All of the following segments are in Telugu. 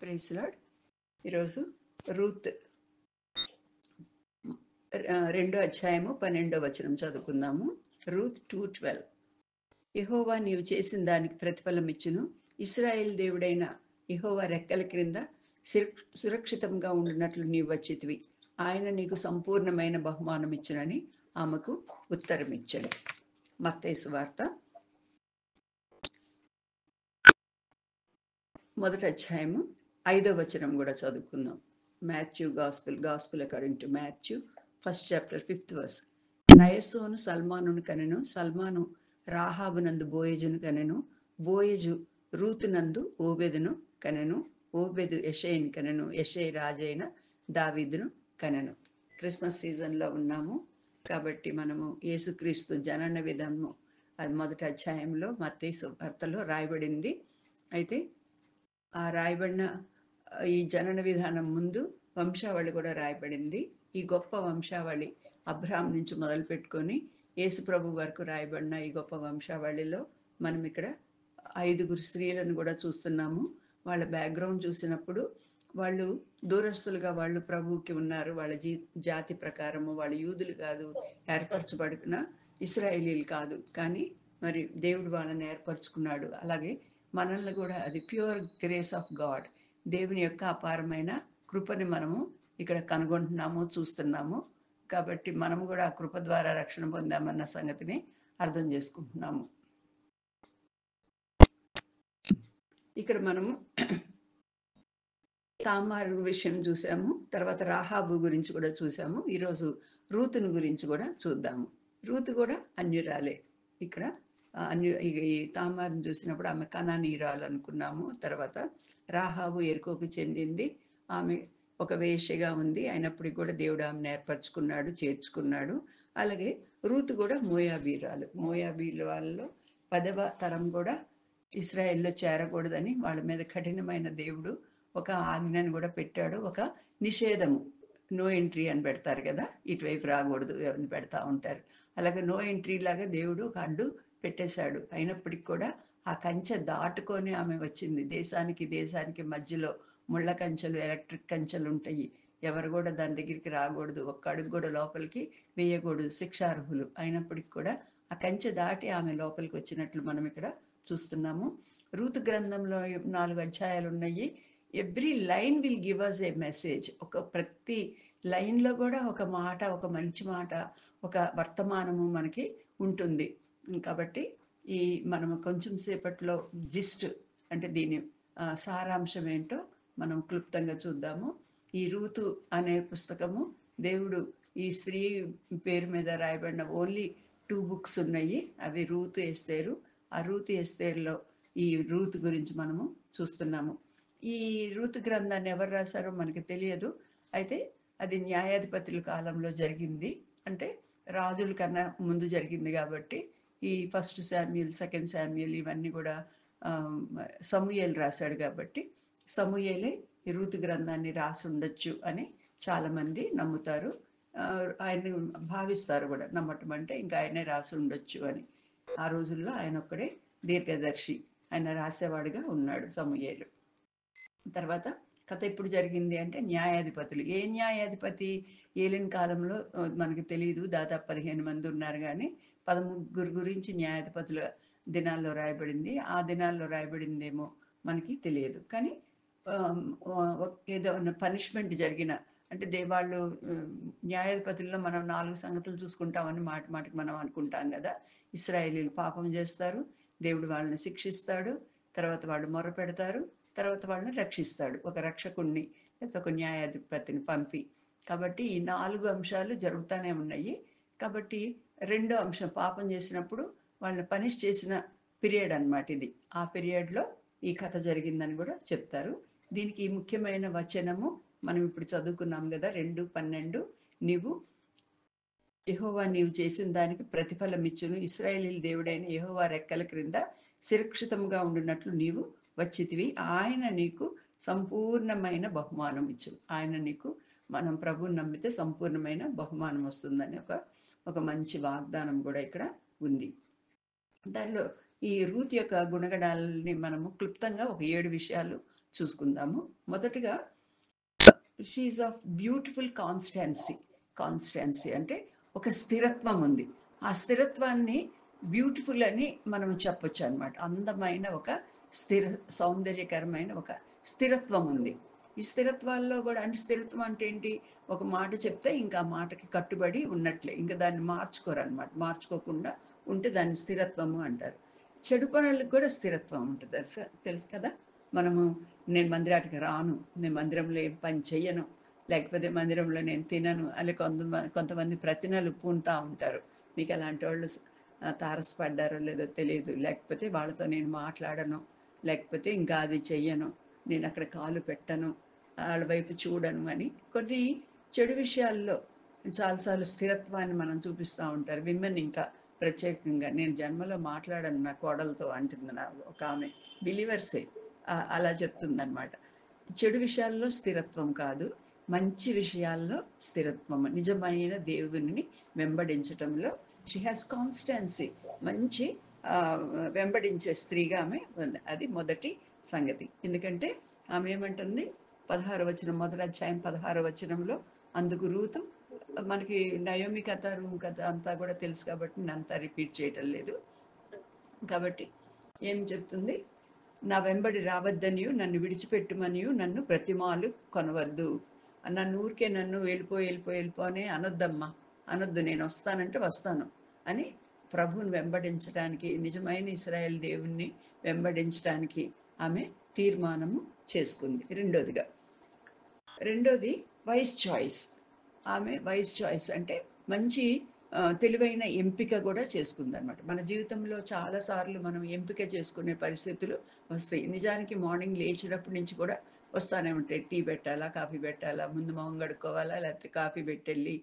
Praise lord. ఈరోజు రూత్ 2వ అధ్యాయము 12వ వచనం చదువుకుందాము. రూత్ 2:12. యెహోవా నీవు చేసిన దానికి ప్రతిఫలం ఇచ్చును, ఇశ్రాయేల్ దేవుడైన యెహోవా రెక్కల క్రింద సురక్షితంగా ఉండినట్లు నీవు వచ్చితివి, ఆయన నీకు సంపూర్ణమైన బహుమానం ఇచ్చునని ఆమెకు ఉత్తరం ఇచ్చాడు. మత్తయి సువార్త 1వ అధ్యాయము 5వ వచనం కూడా చదువుకుందాం. Matthew gospel according to Matthew 1st chapter 5th verse. నయసోను సల్మానును కనెను, సల్మాను రాహాబునందు బోయజును కనెను, బోయజు రూతునందు ఓబెదును కనెను, ఓబెదు యెషయిని కనెను, యెషయి రాజైన దావీదును కనెను. క్రిస్మస్ సీజన్లో ఉన్నాము కాబట్టి మనము యేసుక్రీస్తు జనన విధానము అది 1వ అధ్యాయంలో మత్తయి సువార్తలో రాయబడింది. అయితే ఆ రాయబడిన ఈ జనన విధానం ముందు వంశావళి కూడా రాయబడింది. ఈ గొప్ప వంశావళి అబ్రహాం నుంచి మొదలు పెట్టుకొని యేసు ప్రభు వరకు రాయబడిన ఈ గొప్ప వంశావళిలో మనం ఇక్కడ 5 స్త్రీలను కూడా చూస్తున్నాము. వాళ్ళ బ్యాక్గ్రౌండ్ చూసినప్పుడు వాళ్ళు దూరస్తులుగా వాళ్ళు ప్రభువుకి ఉన్నారు. వాళ్ళ జాతి ప్రకారము వాళ్ళు యూదులు కాదు, ఏర్పరచబడిన ఇశ్రాయేలీలు కాదు, కానీ మరి దేవుడు వాళ్ళని ఏర్పరచుకున్నాడు. అలాగే మనల్ని కూడా అది ప్యూర్ గ్రేస్ ఆఫ్ గాడ్, దేవుని యొక్క అపారమైన కృపని మనము ఇక్కడ కనుగొంటున్నాము, చూస్తున్నాము. కాబట్టి మనము కూడా ఆ కృప ద్వారా రక్షణ పొందామన్న సంగతిని అర్థం చేసుకుంటున్నాము. ఇక్కడ మనము తామారు విషయం చూసాము, తర్వాత రాహాబు గురించి కూడా చూసాము. ఈరోజు రూతుని గురించి కూడా చూద్దాము. రూతు కూడా అన్యురాలే. ఇక్కడ ఈ తామారుని చూసినప్పుడు ఆమె కనానీయురాలు అనుకున్నాము. తర్వాత రాహాబు ఎరుకోకు చెందింది, ఆమె ఒక వేశ్యగా ఉంది, అయినప్పటికీ కూడా దేవుడు ఆమెను ఏర్పరచుకున్నాడు, చేర్చుకున్నాడు. అలాగే రూతు కూడా మోయాబీరాలు. మోయాబీల వాళ్ళలో 10వ తరం కూడా ఇశ్రాయేల్లో చేరకూడదని వాళ్ళ మీద కఠినమైన దేవుడు ఒక ఆజ్ఞను కూడా పెట్టాడు. ఒక నిషేధము, నో ఎంట్రీ అని పెడతారు కదా, ఇటువైపు రాకూడదు ఎవరిని పెడతా ఉంటారు. అలాగే నో ఎంట్రీ లాగా దేవుడు ఒక అడ్డు పెట్టేశాడు. అయినప్పటికీ కూడా ఆ కంచె దాటుకొని ఆమె వచ్చింది. దేశానికి మధ్యలో ముళ్ళ కంచెలు, ఎలక్ట్రిక్ కంచెలు ఉంటాయి. ఎవరు కూడా దాని దగ్గరికి రాకూడదు, ఒక్క అడుగు కూడా లోపలికి వేయకూడదు, శిక్షార్హులు. అయినప్పటికీ కూడా ఆ కంచె దాటి ఆమె లోపలికి వచ్చినట్లు మనం ఇక్కడ చూస్తున్నాము. రూతు గ్రంథంలో 4 అధ్యాయాలు ఉన్నాయి. Every line will give us a message. ఒక ప్రతి లైన్లో కూడా ఒక మాట, ఒక మంచి మాట, ఒక వర్తమానము మనకి ఉంటుంది. కాబట్టి ఈ మనము కొంచెం సేపట్లో జిస్ట్ అంటే దీని సారాంశం ఏంటో మనం క్లుప్తంగా చూద్దాము. ఈ రూతు అనే పుస్తకము దేవుడు ఈ స్త్రీ పేరు మీద రాయబడిన ఓన్లీ 2 books ఉన్నాయి. అవి రూతు, ఎస్తేరు. ఆ రూతు ఎస్తేరులో ఈ రూతు గురించి మనము చూస్తున్నాము. ఈ రూతు గ్రంథాన్ని ఎవరు రాశారో మనకి తెలియదు. అయితే అది న్యాయాధిపతుల కాలంలో జరిగింది, అంటే రాజుల కన్నా ముందు జరిగింది. కాబట్టి ఈ 1st శామ్యూయల్, 2nd శామ్యూయల్ ఇవన్నీ కూడా సమూయేలు రాశాడు. కాబట్టి సమూయేలే ఈ రూతు గ్రంథాన్ని రాసి ఉండొచ్చు అని చాలామంది నమ్ముతారు. ఆయన్ని భావిస్తారు కూడా. నమ్మటం అంటే ఇంకా ఆయనే రాసి ఉండొచ్చు అని. ఆ రోజుల్లో ఆయన ఒక్కడే దీర్ఘదర్శి, ఆయన రాసేవాడిగా ఉన్నాడు సమూయేలు. తర్వాత కథ ఎప్పుడు జరిగింది అంటే న్యాయాధిపతులు. ఏ న్యాయాధిపతి ఏలిన కాలంలో మనకు తెలియదు. దాదాపు 15 మంది ఉన్నారు, కానీ 13 గురించి న్యాయాధిపతుల దినాల్లో రాయబడింది. ఆ దినాల్లో రాయబడిందేమో మనకి తెలియదు. కానీ ఏదో పనిష్మెంట్ జరిగిన అంటే వాళ్ళు న్యాయాధిపతుల్లో మనం 4 సంగతులు చూసుకుంటామని మాటికి మనం అనుకుంటాం కదా. ఇశ్రాయేలీలు పాపం చేస్తారు, దేవుడు వాళ్ళని శిక్షిస్తాడు, తర్వాత వాళ్ళు మొర పెడతారు, తర్వాత వాళ్ళని రక్షిస్తాడు ఒక రక్షకుణ్ణి, లేకపోతే ఒక న్యాయాధిపతిని పంపి. కాబట్టి ఈ 4 అంశాలు జరుగుతూనే ఉన్నాయి. కాబట్టి 2వ అంశం పాపం చేసినప్పుడు వాళ్ళని పనిష్ చేసిన పీరియడ్ అన్నమాట ఇది. ఆ పీరియడ్లో ఈ కథ జరిగిందని కూడా చెప్తారు. దీనికి ముఖ్యమైన వచనము మనం ఇప్పుడు చదువుకున్నాం కదా, 2:12. యెహోవా నీవు చేసిన దానికి ప్రతిఫలం ఇచ్చును, ఇశ్రాయేలీల దేవుడైన యెహోవా రెక్కల క్రింద సురక్షితంగా ఉండునట్లు నీవు వచ్చితివి, ఆయన నీకు సంపూర్ణమైన బహుమానం ఇచ్చును. ఆయన నీకు, మనం ప్రభువుని నమ్మితే సంపూర్ణమైన బహుమానం వస్తుందని ఒక మంచి వాగ్దానం కూడా ఇక్కడ ఉంది. దానిలో ఈ రూత్ యొక్క గుణగణాలని మనము క్లుప్తంగా ఒక 7 విషయాలు చూసుకుందాము. మొదటిగా షీఈ్ ఆఫ్ బ్యూటిఫుల్ కాన్స్టాన్సీ. కాన్స్టాన్సీ అంటే ఒక స్థిరత్వం ఉంది. ఆ స్థిరత్వాన్ని బ్యూటిఫుల్ అని మనం చెప్పొచ్చు అనమాట. అందమైన ఒక స్థిర సౌందర్యకరమైన ఒక స్థిరత్వం ఉంది. ఈ స్థిరత్వాల్లో కూడా అంటే స్థిరత్వం అంటే ఏంటి? ఒక మాట చెప్తే ఇంకా ఆ మాటకి కట్టుబడి ఉన్నట్లే, ఇంకా దాన్ని మార్చుకోరనమాట. మార్చుకోకుండా ఉంటే దాన్ని స్థిరత్వము అంటారు. చెడు పనులకు కూడా స్థిరత్వం ఉంటుంది, తెలుసా? తెలుసు కదా. మనము నేను మందిరానికి రాను, నేను మందిరంలో ఏం పని చెయ్యను, లేకపోతే మందిరంలో నేను తినను అని కొంతమంది ప్రతినలు పూనుతూ ఉంటారు. మీకు అలాంటి వాళ్ళు తారసపడ్డారో లేదో తెలియదు. లేకపోతే వాళ్ళతో నేను మాట్లాడను, లేకపోతే ఇంకా అది చెయ్యను, నేను అక్కడ కాలు పెట్టను, వాళ్ళ వైపు చూడను అని కొన్ని చెడు విషయాల్లో చాలాసార్లు స్థిరత్వాన్ని మనం చూపిస్తూ ఉంటారు. విమెన్ ఇంకా ప్రత్యేకంగా, నేను జన్మలో మాట్లాడను నా కోడలతో అంటుంది నా ఒక ఆమె, బిలీవర్సే అలా చెప్తుందనమాట. చెడు విషయాల్లో స్థిరత్వం కాదు, మంచి విషయాల్లో స్థిరత్వం, నిజమైన దేవుని వెంబడించటంలో షీ హ్యాస్ కాన్స్టాన్సీ. మంచి వెంబడించే స్త్రీగా ఆమె ఉంది. అది మొదటి సంగతి. ఎందుకంటే ఆమె ఏమంటుంది, 16వ వచనం, మొదటి అధ్యాయం 16వ వచనంలో, అందుకు రూతు, మనకి నయోమి కథ, రూమ్ కథ అంతా కూడా తెలుసు కాబట్టి నేను అంతా రిపీట్ చేయటం లేదు. కాబట్టి ఏం చెప్తుంది, నా వెంబడి రావద్దనియు నన్ను విడిచిపెట్టుమనియు నన్ను ప్రతిమాలు కొనవద్దు. నన్ను ఊరికే నన్ను వెళ్ళిపో అని అనొద్దమ్మా, అనొద్దు. నేను వస్తానంటే వస్తాను అని ప్రభువుని వెంబడించడానికి, నిజమైన ఇశ్రాయేల్ దేవుణ్ణి వెంబడించడానికి ఆమె తీర్మానము చేసుకుంది. రెండోది వైస్ చాయిస్. ఆమె వైస్ చాయిస్ అంటే మంచి తెలివైన ఎంపిక కూడా చేసుకుందనమాట. మన జీవితంలో చాలాసార్లు మనం ఎంపిక చేసుకునే పరిస్థితులు వస్తాయి. నిజానికి మార్నింగ్ లేచినప్పటి నుంచి కూడా వస్తానే ఉంటాయి. టీ పెట్టాలా, కాఫీ పెట్టాలా, ముందు మొహం కడుక్కోవాలా, లేకపోతే కాఫీ పెట్టెళ్ళి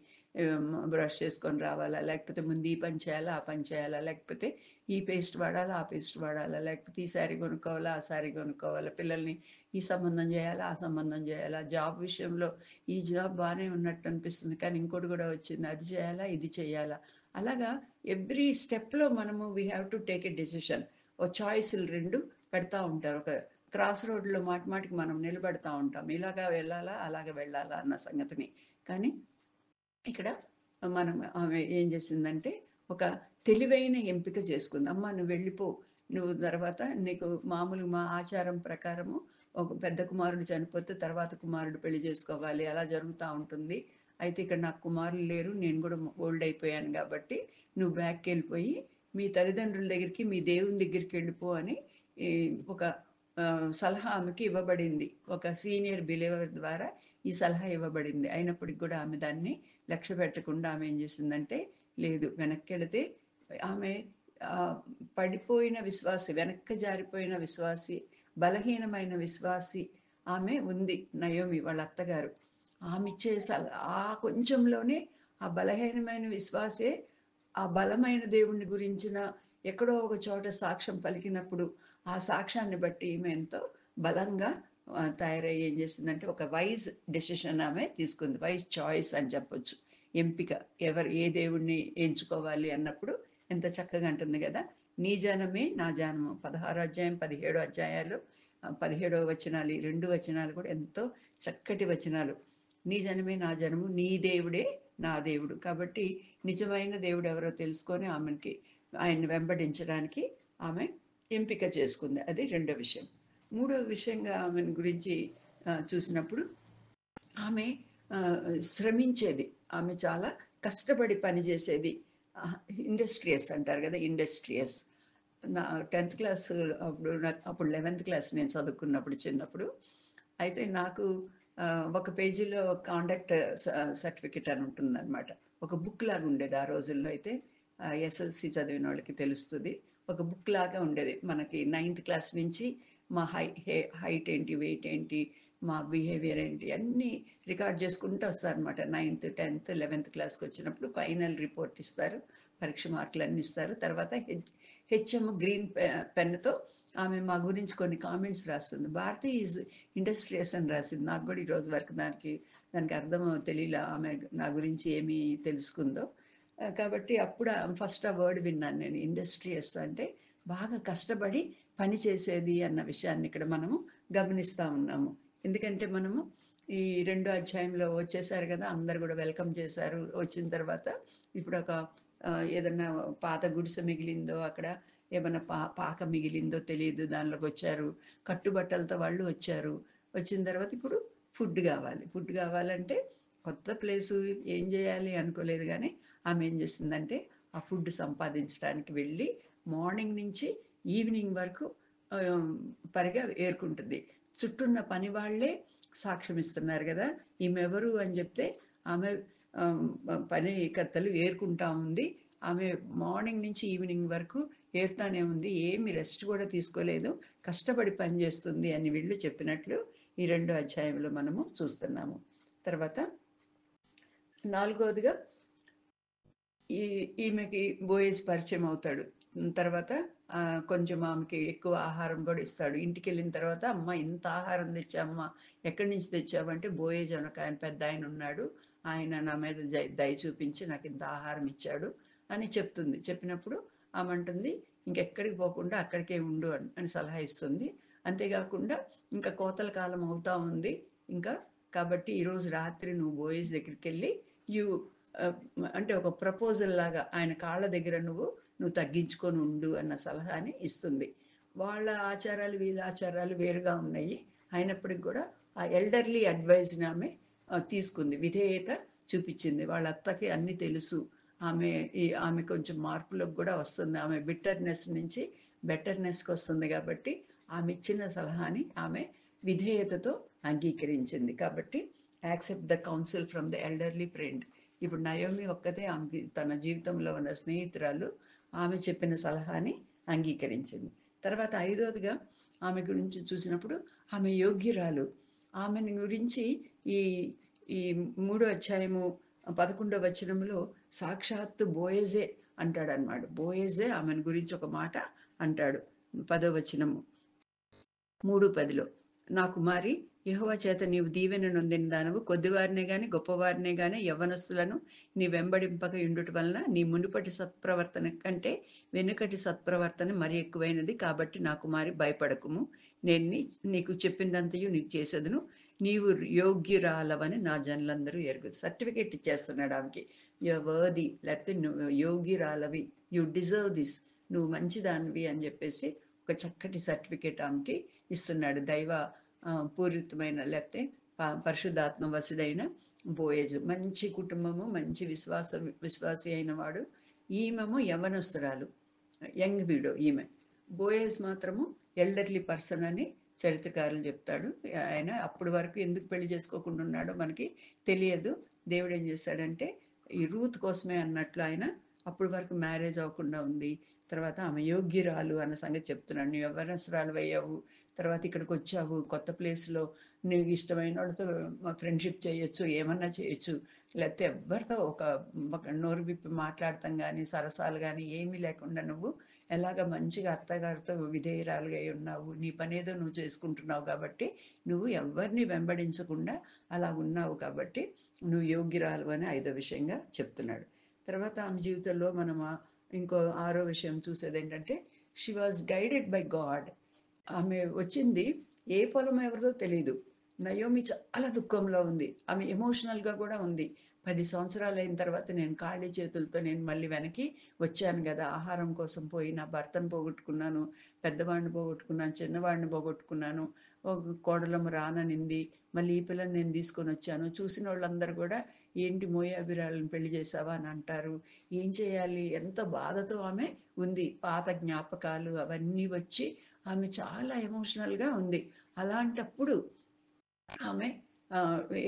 బ్రష్ చేసుకొని రావాలా, లేకపోతే ముందు ఈ పని చేయాలా, ఆ పని చేయాలా, లేకపోతే ఈ పేస్ట్ వాడాలా, ఆ పేస్ట్ వాడాలా, లేకపోతే ఈ శారీ కొనుక్కోవాలా, ఆ శారీ కొనుక్కోవాలా, పిల్లల్ని ఈ సంబంధం చేయాలా, ఆ సంబంధం చేయాలా, జాబ్ విషయంలో ఈ జాబ్ బాగానే ఉన్నట్టు అనిపిస్తుంది కానీ ఇంకోటి కూడా వచ్చింది, అది చేయాలా, ఇది చేయాలా. అలాగా ఎవ్రీ స్టెప్లో మనము we have to take a decision. ఓ చాయిస్లు రెండు పెడతా ఉంటారు. ఒక క్రాస్ రోడ్లో మాటికి మనం నిలబెడతా ఉంటాం, ఇలాగా వెళ్ళాలా, అలాగే వెళ్ళాలా అన్న సంగతిని. కానీ ఇక్కడ మనం ఆమె ఏం చేసిందంటే ఒక తెలివైన ఎంపిక చేసుకుంది. అమ్మ నువ్వు వెళ్ళిపో, నువ్వు తర్వాత నీకు మామూలు మా ఆచారం ప్రకారము ఒక పెద్ద కుమారుడు చనిపోతే తర్వాత కుమారుడు పెళ్లి చేసుకోవాలి, అలా జరుగుతూ ఉంటుంది. అయితే ఇక్కడ నాకు కుమారులు లేరు, నేను కూడా ఓల్డ్ అయిపోయాను కాబట్టి నువ్వు బ్యాక్కి వెళ్ళిపోయి మీ తల్లిదండ్రుల దగ్గరికి, మీ దేవుని దగ్గరికి వెళ్ళిపో అని ఒక సలహా ఆమెకి ఇవ్వబడింది. ఒక సీనియర్ బిలీవర్ ద్వారా ఈ సలహా ఇవ్వబడింది. అయినప్పటికి కూడా ఆమె దాన్ని లక్ష్య పెట్టకుండా ఆమె ఏం చేసిందంటే, లేదు, వెనక్కి వెళితే ఆమె పడిపోయిన విశ్వాసి, వెనక్కి జారిపోయిన విశ్వాసి, బలహీనమైన విశ్వాసి ఆమె ఉంది. నయోమి వాళ్ళ అత్తగారు ఆమె ఇచ్చే ఆ కొంచెంలోనే ఆ బలహీనమైన విశ్వాసే ఆ బలమైన దేవుణ్ణి గురించిన ఎక్కడో ఒక చోట సాక్ష్యం పలికినప్పుడు ఆ సాక్ష్యాన్ని బట్టి ఈమె ఎంతో బలంగా తయారయ్యి ఏం చేసిందంటే ఒక వైజ్ డెసిషన్ ఆమె తీసుకుంది. వైజ్ చాయిస్ అని చెప్పొచ్చు. ఎంపిక, ఏ దేవుణ్ణి ఎంచుకోవాలి అన్నప్పుడు ఎంత చక్కగా అంటుంది కదా. నీ జనమే నా జనము, 16 అధ్యాయం 17 అధ్యాయాలు 17వ వచనాలు, ఈ 2 వచనాలు కూడా ఎంతో చక్కటి వచనాలు. నీ జనమే నా జనము, నీ దేవుడే నా దేవుడు. కాబట్టి నిజమైన దేవుడు ఎవరో తెలుసుకొని ఆమెకి ఆయన్ని వెంబడించడానికి ఆమె ఎంపిక చేసుకుంది. అది రెండో విషయం. మూడవ విషయంగా ఆమెను గురించి చూసినప్పుడు ఆమె శ్రమించేది, ఆమె చాలా కష్టపడి పనిచేసేది. ఇండస్ట్రియస్ అంటారు కదా, ఇండస్ట్రియస్. నా 10th క్లాస్ అప్పుడు 11th క్లాస్ నేను చదువుకున్నప్పుడు, చిన్నప్పుడు. అయితే నాకు ఒక పేజీలో కాండక్ట్ సర్టిఫికెట్ అని ఉంటుందన్నమాట. ఒక బుక్ లాగా ఉండేది ఆ రోజుల్లో. అయితే ఎస్ఎల్సి చదివిన వాళ్ళకి తెలుస్తుంది. ఒక బుక్ లాగా ఉండేది. మనకి 9th క్లాస్ నుంచి మా హైట్ ఏంటి, వెయిట్ ఏంటి, మా బిహేవియర్ ఏంటి అన్నీ రికార్డ్ చేసుకుంటూ వస్తారనమాట. 9th 10th 11th క్లాస్కి వచ్చినప్పుడు ఫైనల్ రిపోర్ట్ ఇస్తారు, పరీక్ష మార్కులు అన్నీ ఇస్తారు. తర్వాత హెచ్ఎం గ్రీన్ పెన్తో ఆమె మా గురించి కొన్ని కామెంట్స్ రాస్తుంది. భారతి ఈజ్ ఇండస్ట్రియస్ అని రాసింది. నాకు కూడా ఈరోజు వరకు దానికి అర్థం తెలియలే, ఆమె నా గురించి ఏమి తెలుసుకుందో. కాబట్టి అప్పుడు ఫస్ట్ ఆ వర్డ్ విన్నాను నేను. ఇండస్ట్రియస్ అంటే బాగా కష్టపడి పని చేసేది అన్న విషయాన్ని ఇక్కడ మనము గమనిస్తూ ఉన్నాము. ఎందుకంటే మనము ఈ రెండో అధ్యాయంలో వచ్చేసారు కదా! అందరూ కూడా వెల్కమ్ చేశారు. వచ్చిన తర్వాత ఇప్పుడొక ఏదన్నా పాత గుడిసె మిగిలిందో అక్కడ ఏమన్నా పాక మిగిలిందో తెలీదు. దానిలోకొచ్చారు. కట్టుబట్టలతో వాళ్ళు వచ్చారు. వచ్చిన తర్వాత ఇప్పుడు ఫుడ్ గావాలి. ఫుడ్ గావాలంటే కొత్త ప్లేసు ఏం జేయాలి అనుకోలేదు గానీ, ఆమె ఏం జేసిందంటే, ఆ ఫుడ్ సంపాదించడానికి వెళ్ళి మార్నింగ్ నుంచి ఈవినింగ్ వరకు పరిగా ఏరుకుంటుంది. చుట్టూ ఉన్న పని వాళ్ళే సాక్ష్యం ఇస్తున్నారు గదా! ఈమెవరు అని జెప్తే, ఆమె ఆహ్, పనికత్తెలు ఏరుకుంటా ఉంది. ఆమె మార్నింగ్ నుంచి ఈవినింగ్ వరకు ఏరుతానే ఉంది. ఏమి రెస్ట్ గూడా తీసుకోలేదు. కష్టపడి పని జేస్తుంది అని వీళ్ళు చెప్పినట్లు ఈ రెండో అధ్యాయంలో మనము చూస్తున్నాము. తర్వాత నాలుగవదిగా ఈ ఈమెకి బోయేజ్ పరిచయం అవుతాడు. తర్వాత కొంచెం ఆమెకి ఎక్కువ ఆహారం గూడా ఇస్తాడు. ఇంటికెళ్ళిన తర్వాత, "అమ్మ ఇంత ఆహారం తెచ్చామ్మా, ఎక్కడి నుంచి తెచ్చావంటే" బోయేజ్ అని ఒకాయన పెద్దాయనున్నాడు. ఆయన నా మీద దయ చూపించి నాకింత ఆహారం ఇచ్చాడు అని చెప్తుంది. చెప్పినప్పుడు ఆమంటుంది, "ఇంకెక్కడికి పోకుండా అక్కడికే ఉండు" అని సలహా ఇస్తుంది. అంతేగాకుండా ఇంకా కోతల కాలం అవుతా ఉంది. ఇంకా కాబట్టి ఈరోజు రాత్రి నువ్వు బోయేజ్ దగ్గరికెళ్ళి యు ఆహ్, అంటే ఒక ప్రపోజల్ లాగా ఆయన కాళ్ళ దగ్గర నువ్వు తగ్గించుకొని ఉండు అన్న సలహాని ఇస్తుంది. వాళ్ళ ఆచారాలు, వీళ్ళ ఆచారాలు వేరుగా ఉన్నాయి. అయినప్పటికి కూడా ఆ ఎల్డర్లీ అడ్వైజ్‌ని ఆమె తీసుకుంది. విధేయత చూపిచ్చింది. వాళ్ళ అత్తకి అన్నీ తెలుసు. ఆమె ఆమె కొంచెం మార్పులోకి గూడా వస్తుంది. ఆమె బిట్టర్‌నెస్ నుంచి బెటర్‌నెస్‌కొస్తుంది గాబట్టి, ఆమె ఇచ్చిన సలహాని ఆమె విధేయతతో అంగీకరించింది. కాబట్టి accept the council from the elderly friend. ఇప్పుడు నయోమి ఒక్కతే ఆమెకి తన జీవితంలో ఉన్న స్నేహితురాలు. ఆమె చెప్పిన సలహాని అంగీకరించింది. తర్వాత ఐదవదిగా ఆమె గురించి చూసినప్పుడు ఆమె యోగ్యురాలు. ఆమెని గురించి ఈ ఈ మూడో అధ్యాయము 11వ వచనంలో సాక్షాత్తు బోయజే అంటాడనమాట. బోయజే ఆమెను గురించి ఒక మాట అంటాడు. 10వ వచనము. 3:10లో నా కుమారి యెహోవా చేత నీవు దీవెన నొందిన దానవు కొద్దివారినే గాని గొప్పవారినే గాని యవ్వనస్తులను నీ వెంబడింపక ఉండుట వలన నీ మునుపటి సత్ప్రవర్తన కంటే వెనుకటి సత్ప్రవర్తన మరి ఎక్కువైనది కాబట్టి నా కుమారి భయపడకుము నేను నీకు చెప్పిందంతయు నీకు చేసేదను నీవు యోగ్యురాలవని నా జనులందరూ ఎరుగు సర్టిఫికెట్ ఇచ్చేస్తున్నాడు ఆమెకి వర్ది లేకపోతే నువ్వు యోగ్యురాలవి యు డిజర్వ్ దిస్ నువ్వు మంచిదానివి అని చెప్పేసి ఒక చక్కటి సర్టిఫికేట్ ఆమెకి ఇస్తున్నాడు. దైవ పూరితమైన లేకపోతే పరిశుద్ధాత్మ వశుడైన బోయేజు. మంచి కుటుంబము, మంచి విశ్వాసి అయిన వాడు. ఈమెమో యవ్వనస్తురాలు. యంగ్ విడో ఈమె. బోయేజ్ మాత్రము ఎల్డర్లీ పర్సన్ అని చరిత్రకారులు చెప్తాడు. ఆయన అప్పటి వరకు ఎందుకు పెళ్లి చేసుకోకుండా ఉన్నాడో మనకి తెలియదు. దేవుడు ఏం చేశాడంటే ఈ రూత్ కోసమే అన్నట్లు ఆయన అప్పటి వరకు మ్యారేజ్ అవ్వకుండా ఉంది. తర్వాత ఆమె యోగ్యురాలు అన్న సంగతి చెప్తున్నాడు. నువ్వు యవ్వనస్తురాలు అయ్యావు. తర్వాత ఇక్కడికి వచ్చావు. కొత్త ప్లేస్‌లో నీకు ఇష్టమైన వాళ్ళతో ఫ్రెండ్‌షిప్ చేయొచ్చు. ఏమన్నా చేయొచ్చు. లేకపోతే ఎవ్వరితో ఒక నోరు విప్పి మాట్లాడటం గానీ, సరసాలు గానీ ఏమీ లేకుండా నువ్వు ఎలాగ మంచిగా అత్తగారితో విధేయురాలుగా అయి ఉన్నావు. నీ పనేదో నువ్వు చేసుకుంటున్నావు కాబట్టి, నువ్వు ఎవ్వరిని వెంబడించకుండా అలా ఉన్నావు కాబట్టి, నువ్వు యోగ్యురాలు అని ఐదో విషయంగా చెప్తున్నాడు. తర్వాత ఆమె జీవితంలో మనం ఇంకో ఆరో విషయం చూసేదేంటంటే, she was guided by God. ఆమె వచ్చింది ఏ పొలం ఎవరిదో తెలీదు. నయోమి చాలా దుఃఖంలో ఉంది. ఆమె ఎమోషనల్‌గా గూడా ఉంది. 10 సంవత్సరాలయిన తర్వాత నేను ఖాళీ చేతులతో నేను మళ్ళీ వెనక్కి వచ్చాను గదా! ఆహారం కోసం పోయి నా భర్తను పోగొట్టుకున్నాను. పెద్దవాడిని పోగొట్టుకున్నాను. చిన్నవాడిని పోగొట్టుకున్నాను. ఒక కోడలమ్మ రాననింది. మళ్ళీ ఈ పిల్లని నేను తీసుకొనొచ్చాను. చూసినోళ్ళందరూ గూడా ఏంటి మోయాబీరాలను పెళ్లి చేశావా అని అంటారు. ఏం చేయాలి? ఎంత బాధతో ఆమె ఉంది. పాత జ్ఞాపకాలు అవన్నీ వచ్చి ఆమె చాలా ఎమోషనల్‌గా ఉంది. అలాంటప్పుడు ఆమె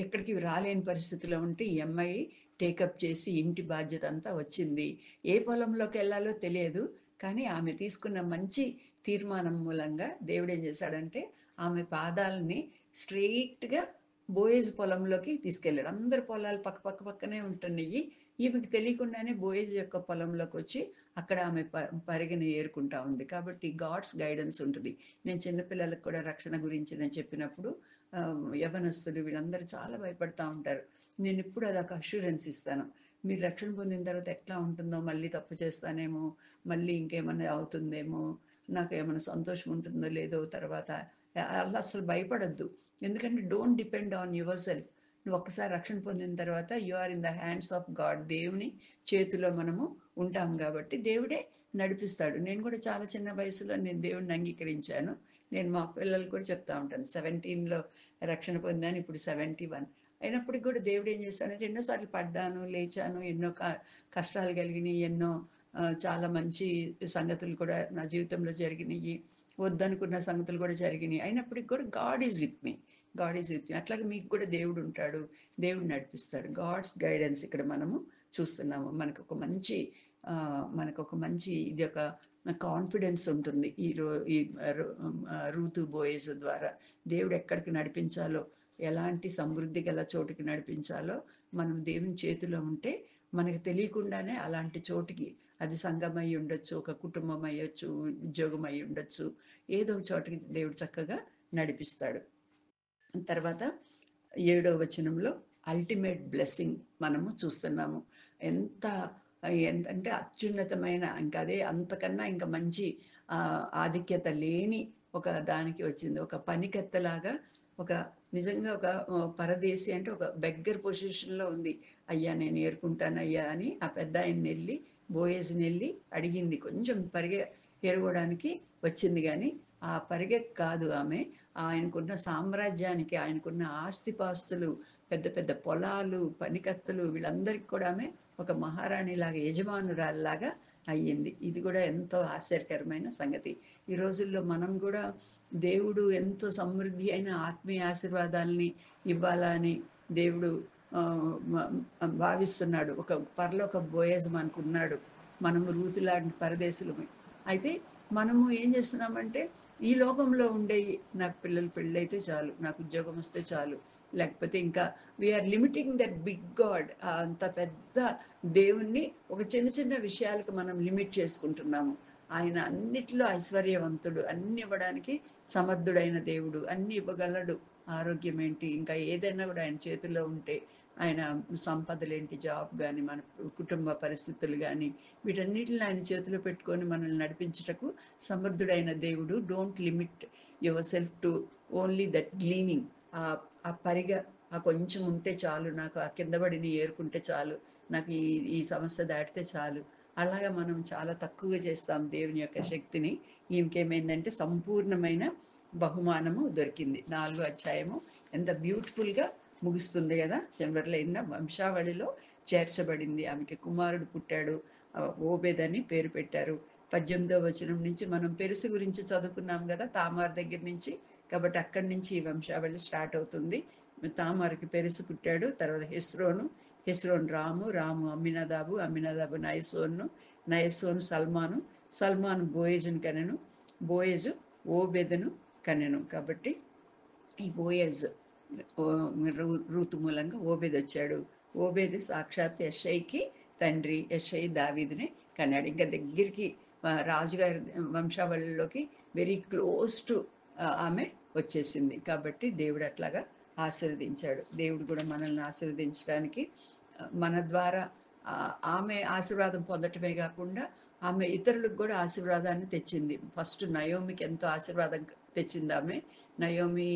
ఎక్కడికి రాలేని పరిస్థితిలో ఉంటే ఈ అమ్మాయి టేకప్ చేసి ఇంటి బాధ్యత అంతా వచ్చింది. ఏ పొలంలోకెళ్ళాలో తెలియదు. కానీ ఆమె తీసుకున్న మంచి తీర్మానం మూలంగా దేవుడేం చేశాడంటే ఆమె పాదాలని స్ట్రెయిట్‌గా బోయేజు పొలంలోకి తీసుకెళ్ళాడు. అందరి పొలాలు పక్కనే ఉంటున్నయి. ఈమెకు తెలియకుండానే బోయేజు యొక్క పొలంలోకొచ్చి అక్కడ ఆమె పరిగెని ఏరుకుంటా ఉంది. కాబట్టి గాడ్స్ గైడెన్స్ ఉంటది. నేను చిన్న పిల్లలకు కూడా రక్షణ గురించి నేను చెప్పినప్పుడు యవ్వనస్తులు వీళ్ళందరూ చాలా భయపడతా ఉంటారు. నేనెప్పుడు అదొక అష్యూరెన్స్ ఇస్తాను. మీరు రక్షణ పొందిన తర్వాత ఎట్లా ఉంటుందో, మళ్ళీ తప్పు చేస్తానేమో, మళ్ళీ ఇంకేమన్నా అవుతుందేమో, నాకేమన్నా సంతోషం ఉంటుందో లేదో తర్వాత అలా అసలు భయపడొద్దు. ఎందుకంటే don't depend on yourself. నువ్వు ఒక్కసారి రక్షణ పొందిన తర్వాత you are in the hands of God. దేవుని చేతిలో మనము ఉంటాం కాబట్టి దేవుడే నడిపిస్తాడు. నేను కూడా చాలా చిన్న వయసులో నేను దేవుడిని అంగీకరించాను. నేను మా పిల్లలకు కూడా చెప్తా ఉంటాను. 17లో రక్షణ పొందాను. ఇప్పుడు 71. అయినప్పటికి కూడా దేవుడు ఏం చేశాడంటే ఎన్నోసార్లు పడ్డాను, లేచాను, ఎన్నో కష్టాలు కలిగినాయి, ఎన్నో చాలా మంచి సంగతులు కూడా నా జీవితంలో జరిగినాయి. వద్దనుకున్న సంగతులు కూడా జరిగినాయి. అయినప్పటికి కూడా God is with me. God is with me. అట్లాగే మీకు కూడా దేవుడు ఉంటాడు. దేవుడు నడిపిస్తాడు. గాడ్స్ గైడెన్స్ ఇక్కడ మనము చూస్తున్నాము. మనకొక మంచి ఇది ఒక కాన్ఫిడెన్స్ ఉంటుంది. ఈ రూతు బోయేజ్ ద్వారా దేవుడు ఎక్కడికి నడిపించాలో, ఎలాంటి సమృద్ధి గల చోటుకి నడిపించాలో మనం దేవుని చేతిలో ఉంటే మనకు తెలియకుండానే అలాంటి చోటికి, అది సంఘం అయి ఉండొచ్చు, ఒక కుటుంబం అయ్యొచ్చు, ఉద్యోగం అయి ఉండొచ్చు, ఏదో ఒక చోటికి దేవుడు చక్కగా నడిపిస్తాడు. తర్వాత 7వ వచనంలో అల్టిమేట్ బ్లెస్సింగ్ మనము చూస్తున్నాము. ఎంత ఎంతంటే అత్యున్నతమైన, ఇంకా అదే అంతకన్నా ఇంకా మంచి ఆధిక్యత లేని ఒక దానికి వచ్చింది. ఒక పనికత్తెలాగా, ఒక నిజంగా ఒక పరదేశి అంటే ఒక బెగ్గర్ పొజిషన్‌లో ఉంది. "అయ్యా నేను ఏరుకుంటానయ్యా" అని ఆ పెద్దాయన్నెళ్ళి, బోయేజ్‌నెళ్ళి అడిగింది. కొంచెం ఏరుకోవడానికి వచ్చింది గానీ, ఆ పరిగె కాదు ఆమె. ఆయనకున్న సామ్రాజ్యానికి, ఆయనకున్న ఆస్తిపాస్తులు, పెద్ద పెద్ద పొలాలు, పనికత్తెలు, వీళ్ళందరికీ కూడా ఆమె ఒక మహారాణిలాగా, యజమానురాలిలాగా అయ్యింది. ఇది కూడా ఎంతో ఆశ్చర్యకరమైన సంగతి. ఈ రోజుల్లో మనం కూడా దేవుడు ఎంతో సమృద్ధి అయిన ఆత్మీయ ఆశీర్వాదాలని ఇవ్వాలని దేవుడు భావిస్తున్నాడు. ఒక పరలోక బోయజ్ మనకున్నాడు. మనము రూతు లాంటి పరదేశులమే. అయితే మనము ఏం చేస్తున్నామంటే ఈ లోకంలో ఉండేయి, నాకు పిల్లలు పెళ్ళైతే చాలు, నాకు ఉద్యోగం వస్తే చాలు, లేకపోతే ఇంకా we are limiting that big God. అంత పెద్ద దేవుణ్ణి ఒక చిన్న చిన్న విషయాలకు మనం లిమిట్ చేసుకుంటున్నాము. ఆయన అన్నిటిలో ఐశ్వర్యవంతుడు, అన్ని ఇవ్వడానికి సమర్థుడైన దేవుడు, అన్ని ఇవ్వగలడు. ఆరోగ్యం ఏంటి, ఇంకా ఏదైనా కూడా ఆయన చేతుల్లో ఉంటే, ఆయన సంపదలేంటి, జాబ్ కానీ, మన కుటుంబ పరిస్థితులు కానీ, వీటన్నిటిని ఆయన చేతిలో పెట్టుకొని మనల్ని నడిపించుటకు సమర్థుడైన దేవుడు. Don't limit yourself to only that gleaning. ఆ పరిగ ఆ కొంచెం ఉంటే చాలు, నాకు ఆ కింద పడిని ఏరుకుంటే చాలు, నాకు ఈ సమస్య దాటితే చాలు. అలాగా మనం చాలా తక్కువగా చేస్తాం దేవుని యొక్క శక్తిని. ఈమెకేమైందంటే సంపూర్ణమైన బహుమానము దొరికింది. 4వ అధ్యాయము ఎంత బ్యూటిఫుల్గా ముగుస్తుంది కదా. చివరిలో ఎన్న వంశావళిలో చేర్చబడింది. ఆమెకి కుమారుడు పుట్టాడు. ఓబేద్ అని పేరు పెట్టారు. 18వ వచనం నుంచి మనం పెరుసు గురించి చదువుకున్నాం కదా, తామార్ దగ్గర నుంచి. కాబట్టి అక్కడి నుంచి ఈ వంశావళి స్టార్ట్ అవుతుంది. తామార్కి పెరుసు పుట్టాడు. తర్వాత హెస్రోను రాము, రాము అమ్మినదాబు, అమ్మినదాబు నయసోను, నయసోను సల్మాను, సల్మాను బోయేజును కనెను, బోయేజు ఓబెదును కనెను. కాబట్టి ఈ బోయజ్ రూతు మూలంగా ఓబేద్ వచ్చాడు. ఓబేద్ సాక్షాత్ యెషయికి తండ్రి. యెషయి దావీదుని కన్నాడు. ఇంకా దగ్గరికి రాజుగారి వంశావళిలోకి వెరీ క్లోజ్ టు ఆమె వచ్చేసింది. కాబట్టి దేవుడు అట్లాగా ఆశీర్వదించాడు. దేవుడు కూడా మనల్ని ఆశీర్వదించడానికి మన ద్వారా ఆమె ఆశీర్వాదం పొందటమే కాకుండా ఆమె ఇతరులకు కూడా ఆశీర్వాదాన్ని తెచ్చింది. ఫస్ట్ నయోమికి ఎంతో ఆశీర్వాదం తెచ్చింది ఆమె. నయోమి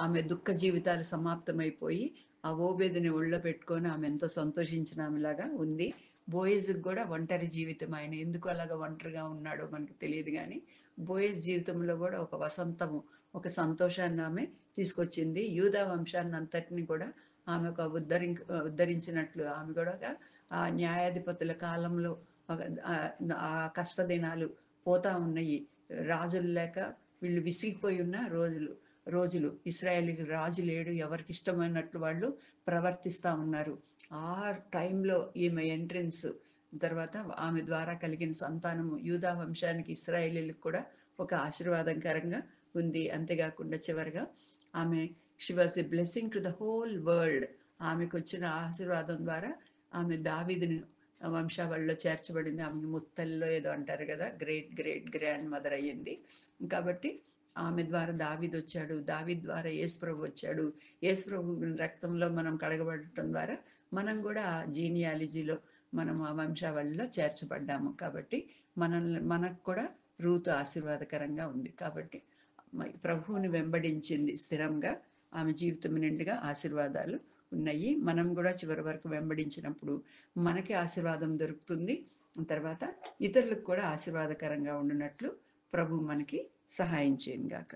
ఆమె దుఃఖ జీవితాలు సమాప్తమైపోయి ఆ ఓబేదుని ఒళ్ళో పెట్టుకొని ఆమె ఎంతో సంతోషించిన ఆమెలాగా ఉంది. బోయేజుకి కూడా ఒంటరి జీవితం. ఆయన ఎందుకు అలాగా ఒంటరిగా ఉన్నాడో మనకు తెలియదు కానీ బోయేజ్ జీవితంలో కూడా ఒక వసంతము, ఒక సంతోషాన్ని ఆమె తీసుకొచ్చింది. యూదా వంశాన్ని అంతటిని కూడా ఆమె ఒక ఉద్ధరించినట్లు ఆమె కూడా ఆ న్యాయాధిపతుల కాలంలో ఆ కష్టదినాలు పోతా ఉన్నాయి. రాజులు లేక వీళ్ళు విసిగిపోయి ఉన్న రోజులు ఇశ్రాయేలీకి రాజు లేడు, ఎవరికి ఇష్టమైనట్లు వాళ్ళు ప్రవర్తిస్తూ ఉన్నారు. ఆ టైంలో ఈమె ఎంట్రెన్స్ తర్వాత ఆమె ద్వారా కలిగిన సంతానము యూదా వంశానికి, ఇశ్రాయేలీలకు కూడా ఒక ఆశీర్వాదకరంగా ఉంది. అంతేకాకుండా చివరిగా ఆమె she was a blessing to the whole world. ఆమెకు వచ్చిన ఆశీర్వాదం ద్వారా ఆమె దావీదుని వంశావళిలో చేర్చబడింది. ఆమెకి ముత్తల్లో ఏదో అంటారు కదా, గ్రేట్ గ్రేట్ గ్రాండ్ మదర్ అయ్యింది. కాబట్టి ఆమె ద్వారా దావీదు వచ్చాడు. దావీద్ ద్వారా యేసుప్రభు వచ్చాడు. యేసుప్రభు రక్తంలో మనం కడగబడటం ద్వారా మనం కూడా ఆ జీనియాలజీలో, మనం ఆ వంశావళిలో చేర్చబడ్డాము. కాబట్టి మనకు కూడా రూతు ఆశీర్వాదకరంగా ఉంది. కాబట్టి ప్రభువుని వెంబడించింది స్థిరంగా. ఆమె జీవితం నిండుగా ఆశీర్వాదాలు ఉన్నాయి. మనం కూడా చివరి వరకు వెంబడించినప్పుడు మనకి ఆశీర్వాదం దొరుకుతుంది. తర్వాత ఇతరులకు కూడా ఆశీర్వాదకరంగా ఉండినట్లు ప్రభు మనకి సహాయం చేయను గాక.